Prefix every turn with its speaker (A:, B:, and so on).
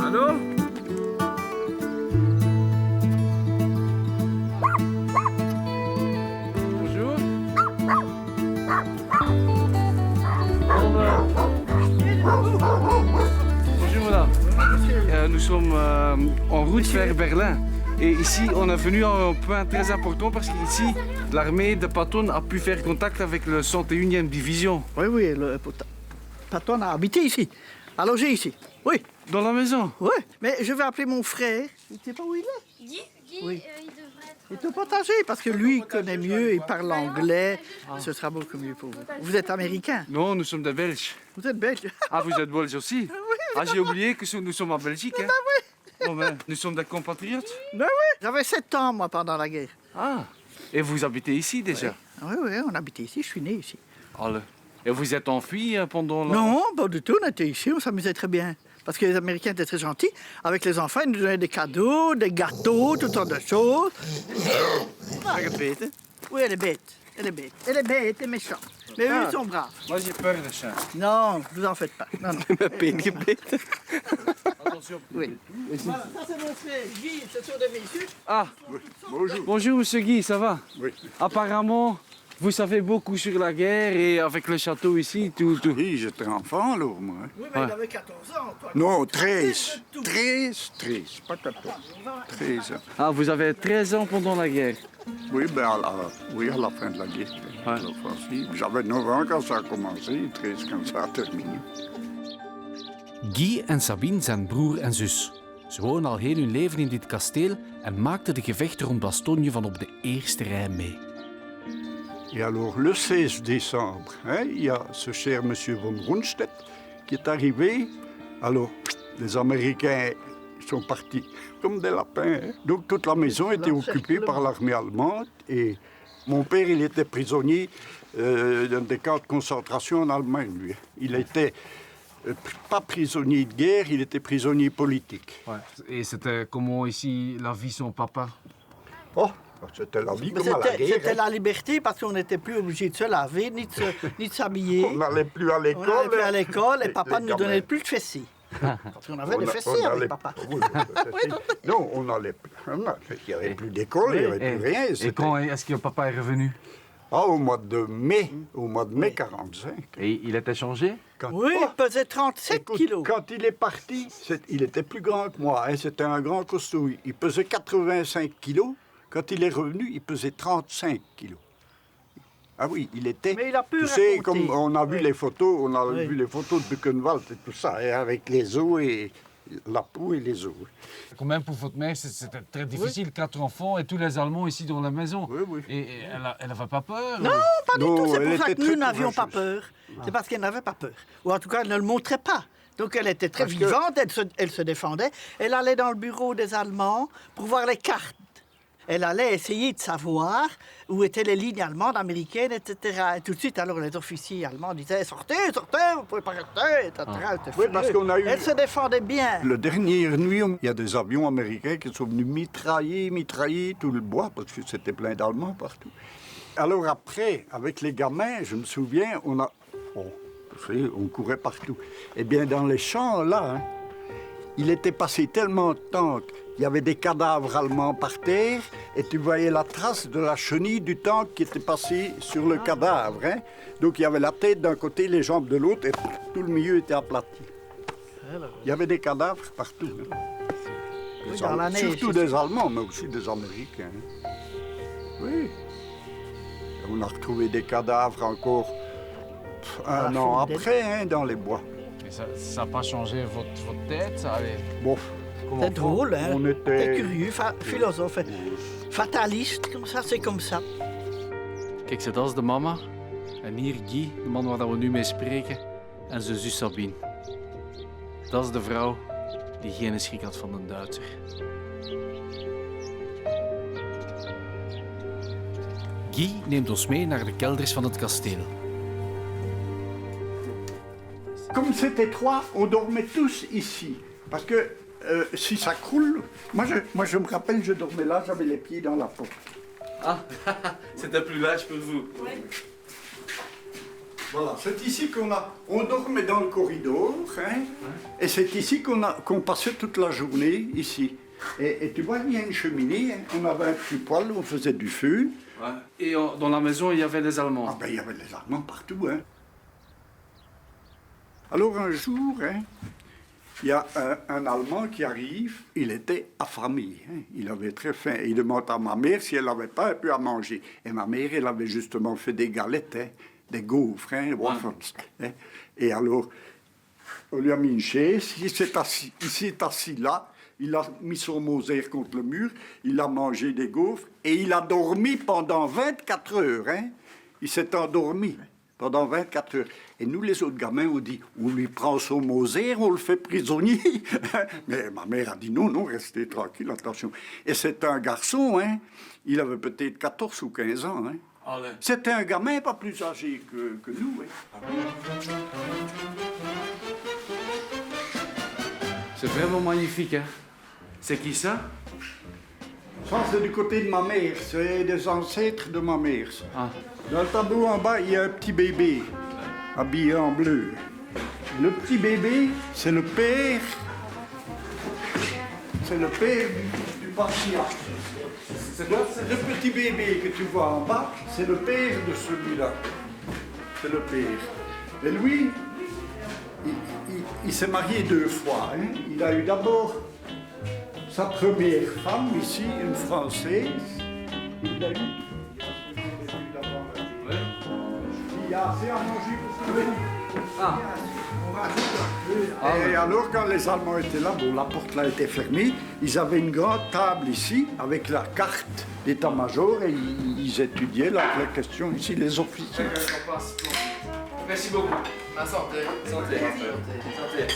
A: Allô? Bonjour. Bonjour madame. Nous sommes en route vers Berlin. Et ici, on est venu à un point très important parce qu'ici, l'armée de Patton a pu faire contact avec le 101e division.
B: Oui, oui, Patton a habité ici, a logé ici. Oui.
A: Dans la maison?
B: Oui, mais je vais appeler mon frère. Tu ne sais pas où il est?
C: Guy,
B: Oui.
C: il devrait être...
B: Il est au potager parce que lui, il connaît mieux, il parle anglais. Ce sera beaucoup mieux pour vous. Vous êtes américain?
A: Non, nous sommes des Belges.
B: Vous êtes belge?
A: Ah, vous êtes Belges aussi?
B: Oui.
A: Ah, j'ai oublié que nous sommes en Belgique. Hein?
B: oui.
A: Bon, ben, nous sommes des compatriotes.
B: Ben oui. J'avais 7 ans, moi, pendant la guerre.
A: Ah, et vous habitez ici déjà?
B: Oui, oui, on habitait ici, je suis né ici.
A: Allez. Et vous êtes enfui pendant la...
B: Non, pas du tout, on était ici, on s'amusait très bien. Parce que les Américains étaient très gentils. Avec les enfants, ils nous donnaient des cadeaux, des gâteaux, toutes sortes de choses.
A: Bête, hein?
B: Oui, elle est bête. Elle est bête. Elle est bête, elle est méchante. Mais eux, ils sont braves.
A: Moi, j'ai peur des chiens.
B: Non, vous en faites pas. Non, non.
A: Attention.
B: Oui. Voilà, ça c'est mon frère Guy, ce sont des messieurs.
A: Ah,
D: Bonjour.
A: bonjour monsieur Guy, ça va?
D: Oui.
A: Apparemment, vous savez beaucoup sur la guerre et avec le château ici, tout.
D: Oui, j'étais enfant alors, moi.
B: Oui, mais
A: Ouais.
B: il avait 14 ans, toi.
D: Non, 13.
B: Tout.
D: 13, pas 14. 13 ans.
A: Ah, vous avez 13 ans pendant la guerre.
D: Oui, ben à la fin de la guerre.
A: Ouais.
D: J'avais 9 ans quand ça a commencé, 13 quand ça a terminé.
E: Guy en Sabine zijn broer en zus. Ze wonen al heel hun leven in dit kasteel en maakten de gevechten rond Bastogne van op de eerste rij mee.
D: Et alors, le 16 décembre, hein, il y a ce cher monsieur von Rundstedt qui est arrivé. Alors, les Américains sont partis comme des lapins. Hein. Donc, toute la maison était occupée par l'armée allemande. Et mon père, il était prisonnier dans des camps de concentration en Allemagne, lui. Il était pas prisonnier de guerre, il était prisonnier politique.
A: Ouais. Et c'était comment ici la vie son papa?
D: Oh, c'était la vie
B: Mais
D: comme à la guerre.
B: c'était
D: Hein.
B: la liberté parce qu'on n'était plus obligé de se laver ni de s'habiller.
D: On n'allait plus à
B: On
D: l'école.
B: n'allait plus à l'école et
D: Les
B: papa ne nous
D: gamins.
B: donnait plus de fessiers. Parce qu'on avait des fessiers avec papa.
D: Non, on n'allait plus. Il n'y avait plus d'école, il n'y avait plus rien.
A: Et
D: C'était-
A: quand est-ce que papa est revenu?
D: Ah, au mois de mai 45.
A: Et il était changé?
D: Quand...
B: Oui,
D: Oh,
B: il pesait 37
D: écoute,
B: kilos.
D: quand il est parti, il était plus grand que moi. Hein, c'était un grand costaud. Il pesait 85 kilos. Quand il est revenu, il pesait 35 kilos. Ah oui, il était...
B: Mais il a pu
D: Tu sais,
B: raconter.
D: comme on a vu
B: Oui.
D: les photos, on a
B: Oui.
D: vu les photos de Buchenwald et tout ça, hein, avec les os et la peau et les os.
A: Quand même pour votre mère, c'était très difficile, 4 enfants et tous les Allemands ici dans la maison.
D: Oui, oui.
A: Et elle n'avait pas peur?
B: Non, pas du
D: Non,
B: tout. C'est
D: elle
B: pour ça
D: était
B: que nous
D: très
B: n'avions pas
D: courageuse.
B: peur. C'est parce qu'elle n'avait pas peur. Ou en tout cas, elle ne le montrait pas. Donc elle était très
D: Parce que-
B: vivante, elle se défendait. Elle allait dans le bureau des Allemands pour voir les cartes. Elle allait essayer de savoir où étaient les lignes allemandes, américaines, etc. Et tout de suite, alors les officiers allemands disaient « Sortez, sortez, vous ne pouvez pas rester, etc. C'était
D: Oui, parce
B: furieux.
D: qu'on a eu-
B: Elle se défendait bien.
D: La dernière nuit, il y a des avions américains qui sont venus mitrailler tout le bois, parce que c'était plein d'Allemands partout. Alors après, avec les gamins, je me souviens, on courait partout. Eh bien, dans les champs, là, hein, il était passé tellement de tanks, il y avait des cadavres allemands par terre, et tu voyais la trace de la chenille du tank qui était passé sur le cadavre. Hein. Donc il y avait la tête d'un côté, les jambes de l'autre, et tout le milieu était aplati. Il y avait des cadavres partout. Hein.
B: Oui, dans la neige,
D: Surtout
B: c'est
D: des Allemands, mais aussi des Américains. Oui. On a retrouvé des cadavres encore un
B: la
D: an
B: fontaine.
D: après, hein, dans les bois.
A: Mais ça n'a pas changé votre tête, ça allait.
D: Bon,
B: C'est drôle, hein?
D: on
B: T'es
D: était...
B: curieux, philosophe, fataliste, comme ça, c'est comme ça.
E: Kijk, dat is de mama. En hier Guy, de man waar we nu mee spreken. En zijn zus Sabine. Dat is de vrouw die geen schrik had van een Duitser. Guy neemt ons mee naar de kelders van het kasteel.
D: Comme c'est étroit, on dormait tous ici. Parce que si ça croule... Moi, je me rappelle, je dormais là, j'avais les pieds dans la porte.
A: Ah, c'était plus large pour vous.
D: Voilà, c'est ici on dormait dans le corridor, hein, et c'est ici qu'on passait toute la journée, ici. Et tu vois, il y a une cheminée, hein, on avait un petit poêle, on faisait du feu.
A: Ouais. Et dans la maison, il y avait les Allemands.
D: Ah ben, il y avait les Allemands partout, hein. Alors un jour, hein, il y a un Allemand qui arrive, il était affamé, hein, il avait très faim. Il demande à ma mère si elle n'avait pas un peu à manger. Et ma mère, elle avait justement fait des galettes, hein, des gaufres, hein, waffles, hein. Et alors, on lui a mis une chaise, il s'est assis là, il a mis son Moser contre le mur, il a mangé des gaufres et il a dormi pendant 24 heures, hein. Il s'est endormi pendant 24 heures. Et nous, les autres gamins, on dit, on lui prend son Moser, on le fait prisonnier. Mais ma mère a dit, non, non, restez tranquille, attention. Et c'est un garçon, hein, il avait peut-être 14 ou 15 ans. Hein.
A: Allez.
D: C'était un gamin pas plus âgé que nous. Hein.
A: C'est vraiment magnifique, hein. C'est qui ça?
D: Ça, c'est du côté de ma mère, c'est des ancêtres de ma mère.
A: Ah.
D: Dans le tableau en bas, il y a un petit bébé, habillé en bleu. Le petit bébé, c'est le père. C'est le père du patriarche.
A: C'est quoi?
D: Le petit bébé que tu vois en bas, c'est le père de celui-là. C'est le père. Et lui, il s'est marié 2 fois. Hein. Il a eu d'abord sa première femme ici, une Française. Il a eu. Il y a assez à manger pour tout le monde.
A: Ah.
D: On rajoute un peu. Et alors, quand les Allemands étaient là, bon, la porte là était fermée, ils avaient une grande table ici avec la carte d'état-major et ils étudiaient la question ici, les officiers.
A: Merci beaucoup.
C: Santé. Santé. Santé.